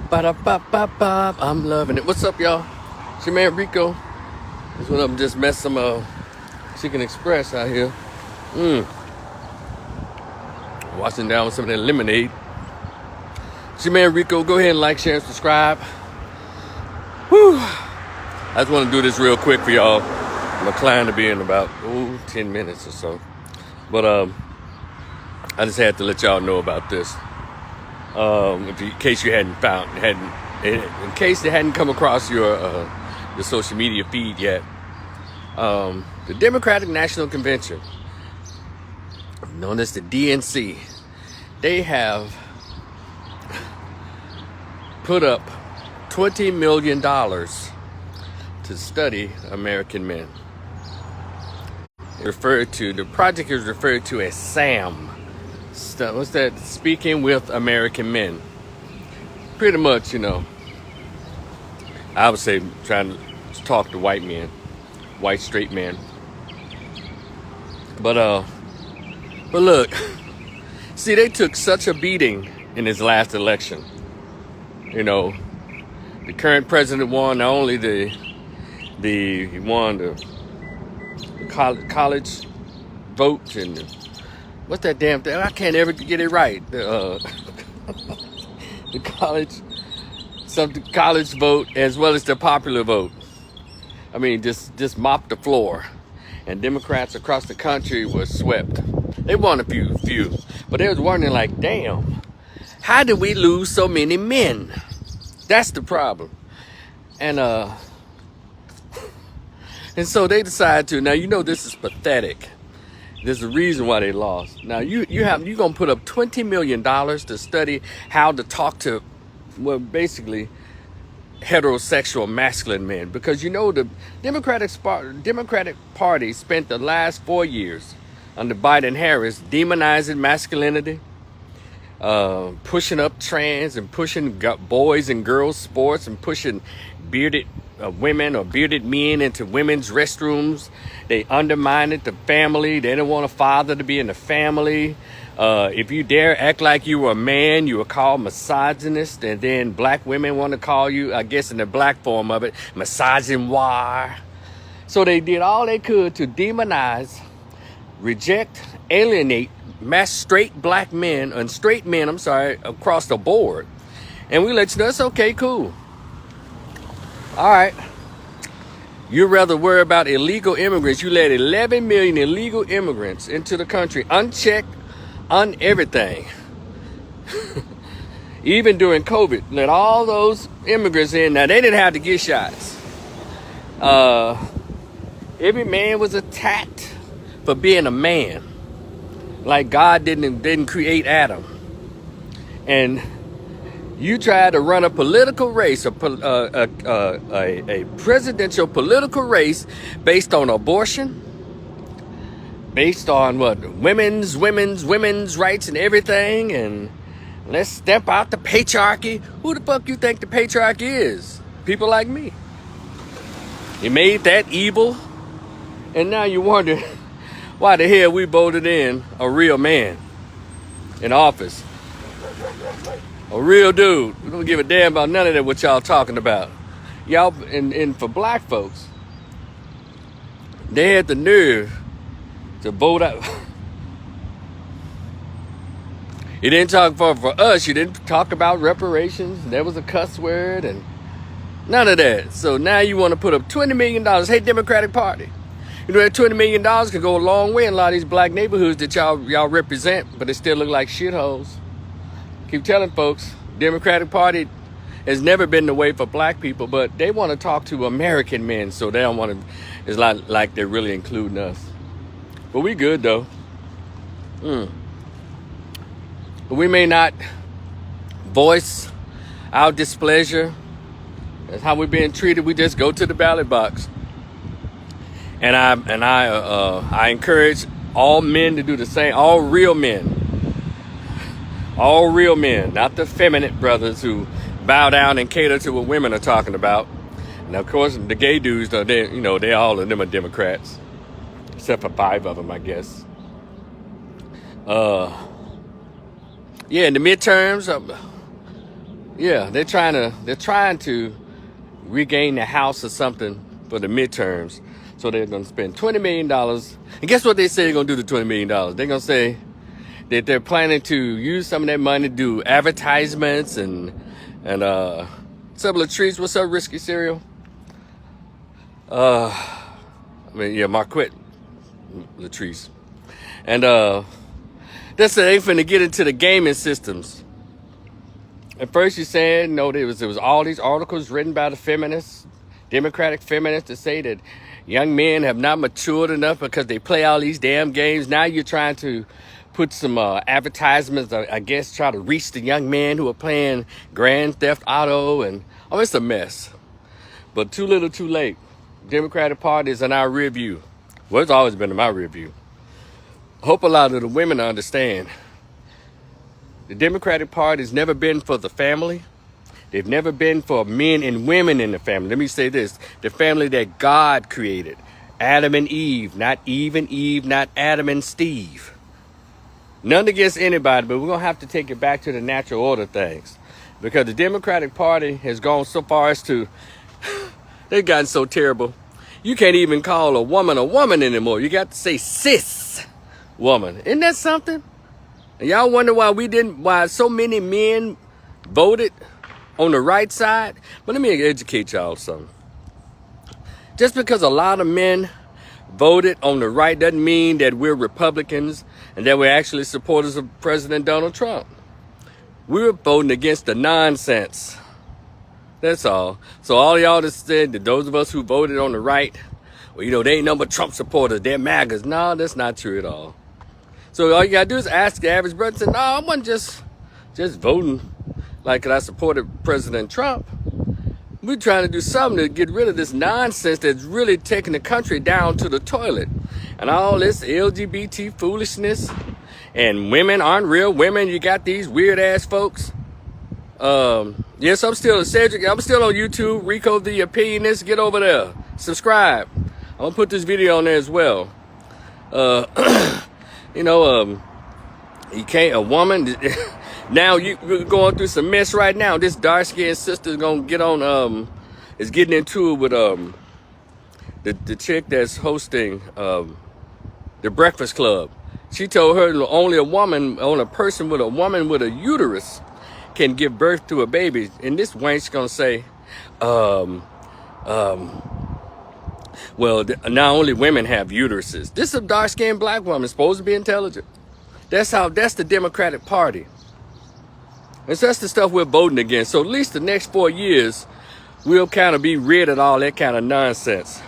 Ba-da-ba-ba-ba. I'm loving it. What's up, y'all? It's your man Rico. This one of them just messed some Chicken Express out here. Washing down with some of that lemonade. It's your man Rico. Go ahead and like, share, and subscribe. Whew. I just want to do this real quick for y'all. I'm inclined to be in about 10 minutes or so. But I just had to let y'all know about this. In case you in case it hadn't come across your social media feed yet, the Democratic National Convention, known as the DNC, they have put up $20 million to study American men. The project is referred to as SAM. What's that? Speaking with American Men. Pretty much, I would say trying to talk to white men, white straight men. But look, see, they took such a beating in his last election. The current president won not only he won the college vote and what's that damn thing? I can't ever get it right. The college vote as well as the popular vote. I mean, just mopped the floor, and Democrats across the country were swept. They won a few, but they was wondering like, damn, how did we lose so many men? That's the problem, and so they decided to. Now this is pathetic. There's a reason why they lost. Now you're gonna put up $20 million to study how to talk to, well, basically heterosexual masculine men, because the Democratic Party spent the last 4 years under Biden-Harris demonizing masculinity, pushing up trans and pushing boys and girls sports and pushing bearded women or bearded men into women's restrooms. They undermined the family. They didn't want a father to be in the family. If you dare act like you were a man, you were called misogynist. And then black women want to call you, I guess in the black form of it, misogynoir. So they did all they could to demonize, reject, alienate straight black men and straight men, across the board. And we let you know, it's okay, cool. All right. You'd rather worry about illegal immigrants. You let 11 million illegal immigrants into the country, unchecked, everything. Even during COVID, let all those immigrants in. Now, they didn't have to get shots. Every man was attacked for being a man. Like God didn't create Adam. And you tried to run a political race, a presidential political race based on abortion, based on what? Women's rights and everything, and let's step out the patriarchy. Who the fuck you think the patriarchy is? People like me. You made that evil, and now you wonder why the hell we voted in a real man in office. A real dude. We don't give a damn about none of that what y'all talking about. Y'all, and for black folks, they had the nerve to vote out. You didn't talk for us. You didn't talk about reparations. There was a cuss word and none of that. So now you want to put up $20 million. Hey, Democratic Party. That $20 million can go a long way in a lot of these black neighborhoods that y'all represent, but they still look like shitholes. Keep telling folks, Democratic Party has never been the way for black people, but they want to talk to American men, so they don't want to. It's not like they're really including us. But we good though. But we may not voice our displeasure. That's how we're being treated. We just go to the ballot box, and I encourage all men to do the same. All real men. All real men, not the feminine brothers who bow down and cater to what women are talking about. And of course, the gay dudes, though, they all of them are Democrats, except for 5 of them, I guess. Yeah, in the midterms, Yeah, they're trying to regain the House or something for the midterms. So they're going to spend $20 million. And guess what they say they're going to do the $20 million? They're going to say that they're planning to use some of that money to do advertisements and several treats. What's up, Risky Cereal? Marquette Latrice. And that's they finna get into the gaming systems. At first you said, no, there was all these articles written by the feminists, Democratic feminists, to say that young men have not matured enough because they play all these damn games. Now you're trying to put some advertisements, I guess, try to reach the young men who are playing Grand Theft Auto, and it's a mess. But too little, too late. Democratic Party is in our rear view. Well, it's always been in my rear view. Hope a lot of the women understand. The Democratic Party has never been for the family. They've never been for men and women in the family. Let me say this. The family that God created. Adam and Eve. Not Eve and Eve, not Adam and Steve. None against anybody, but we're going to have to take it back to the natural order of things. Because the Democratic Party has gone so far as to... They've gotten so terrible. You can't even call a woman anymore. You got to say cis woman. Isn't that something? And y'all wonder why so many men voted on the right side? But let me educate y'all something. Just because a lot of men voted on the right doesn't mean that we're Republicans and that we're actually supporters of President Donald Trump. We were voting against the nonsense. That's all. So all y'all that said that those of us who voted on the right, well, they ain't no but Trump supporters, they're MAGAs. No, that's not true at all. So all you gotta do is ask the average brother, say, no, I wasn't just voting like I supported President Trump. We're trying to do something to get rid of this nonsense that's really taking the country down to the toilet. And all this LGBT foolishness, and women aren't real women. You got these weird ass folks. Yes, I'm still a Cedric. I'm still on YouTube. Rico the Opinionist. Get over there. Subscribe. I'm gonna put this video on there as well. You can't, a woman, now we're going through some mess right now. This dark-skinned sister is gonna get on, is getting into it with, the chick that's hosting, the Breakfast Club. She told her only a person with a uterus can give birth to a baby. And this wank's gonna say, well, not only women have uteruses. This is a dark-skinned black woman supposed to be intelligent. That's the Democratic Party. And so that's the stuff we're voting against. So at least the next 4 years, we'll kind of be rid of all that kind of nonsense.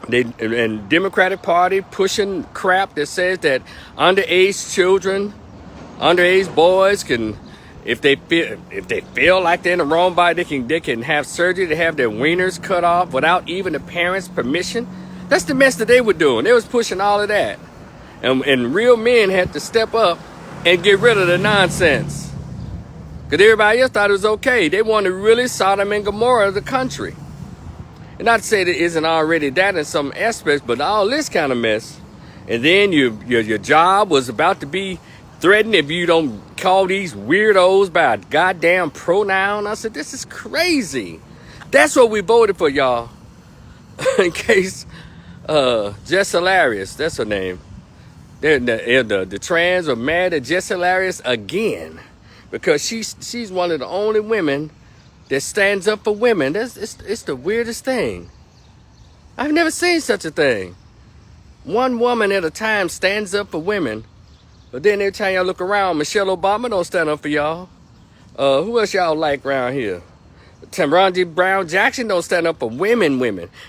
And Democratic Party pushing crap that says that underage children, underage boys can, if they feel like they're in the wrong body, they can have surgery to have their wieners cut off without even the parents' permission. That's the mess that they were doing. They was pushing all of that. And real men had to step up and get rid of the nonsense. Because everybody else thought it was okay. They wanted really Sodom and Gomorrah of the country. And not to say that it isn't already that in some aspects, but all this kind of mess. And then your job was about to be threatened if you don't call these weirdos by a goddamn pronoun. I said, this is crazy. That's what we voted for, y'all. In case Jess Hilarious, that's her name. The trans are mad at Jess Hilarious again because she's one of the only women that stands up for women. It's the weirdest thing. I've never seen such a thing. One woman at a time stands up for women, but then every time y'all look around, Michelle Obama don't stand up for y'all. Who else y'all like around here? Taraji Brown Jackson don't stand up for women.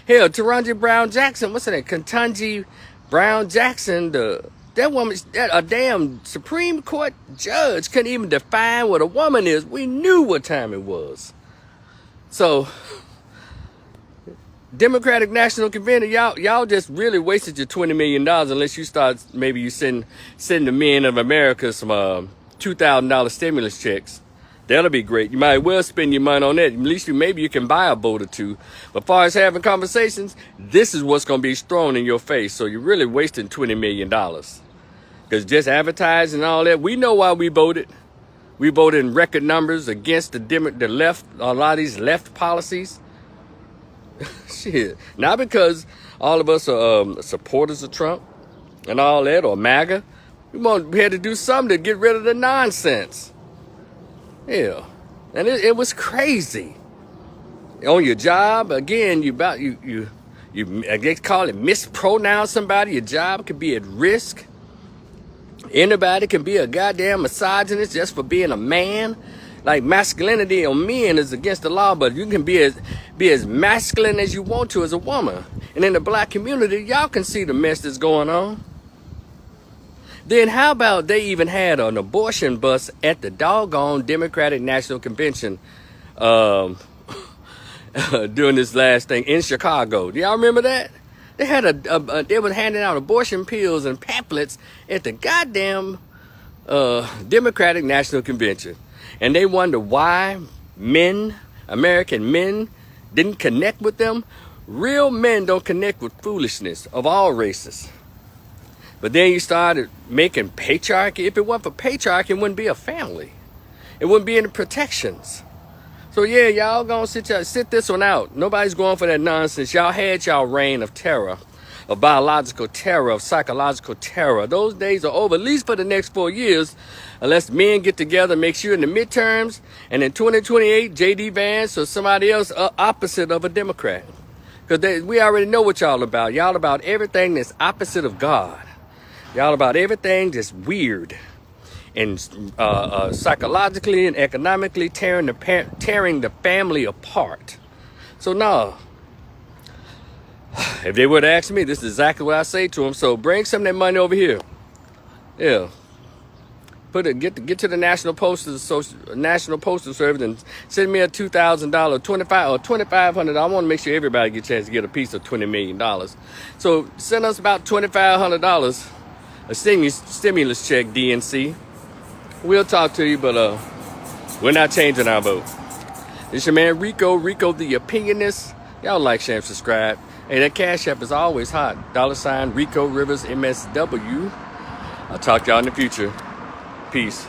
Hell, Taraji Brown Jackson, what's her name? Ketanji Brown Jackson, that woman, a damn Supreme Court judge couldn't even define what a woman is. We knew what time it was. So, Democratic National Convention, y'all just really wasted your $20 million unless you start, maybe you send the men of America some $2,000 stimulus checks. That'll be great. You might well spend your money on that. At least maybe you can buy a boat or two. But as far as having conversations, this is what's going to be thrown in your face. So you're really wasting $20 million. Because just advertising and all that, we know why we voted. We voted in record numbers against the left, a lot of these left policies. Shit. Not because all of us are supporters of Trump and all that, or MAGA. We had to do something to get rid of the nonsense. Yeah. And it was crazy. On your job, again, they call it mispronounce somebody. Your job could be at risk. Anybody can be a goddamn misogynist just for being a man. Like, masculinity on men is against the law, but you can be as masculine as you want to as a woman. And in the black community, y'all can see the mess that's going on. Then how about they even had an abortion bus at the doggone Democratic National Convention during this last thing in Chicago? Do y'all remember that? They had they were handing out abortion pills and pamphlets at the goddamn Democratic National Convention. And they wonder why American men, didn't connect with them. Real men don't connect with foolishness of all races. But then you started making patriarchy. If it weren't for patriarchy, it wouldn't be a family. It wouldn't be any protections. So yeah, y'all gonna sit this one out. Nobody's going for that nonsense. Y'all had y'all reign of terror, of biological terror, of psychological terror. Those days are over, at least for the next 4 years, unless men get together, make sure in the midterms, and in 2028, J.D. Vance or somebody else opposite of a Democrat. Because we already know what y'all about. Y'all about everything that's opposite of God. Y'all about everything that's weird and psychologically and economically tearing the family apart. So no, if they would ask me, this is exactly what I say to them. So bring some of that money over here. Yeah, get to the National Postal Service and send me a $2,000, $2,500 or $2,500. I want to make sure everybody gets a chance to get a piece of $20 million. So send us about $2,500. A stimulus check, DNC. We'll talk to you, but we're not changing our vote. It's your man Rico the Opinionist. Y'all like, share, and subscribe. Hey, that Cash App is always hot. $RicoRiversMSW. I'll talk to y'all in the future. Peace.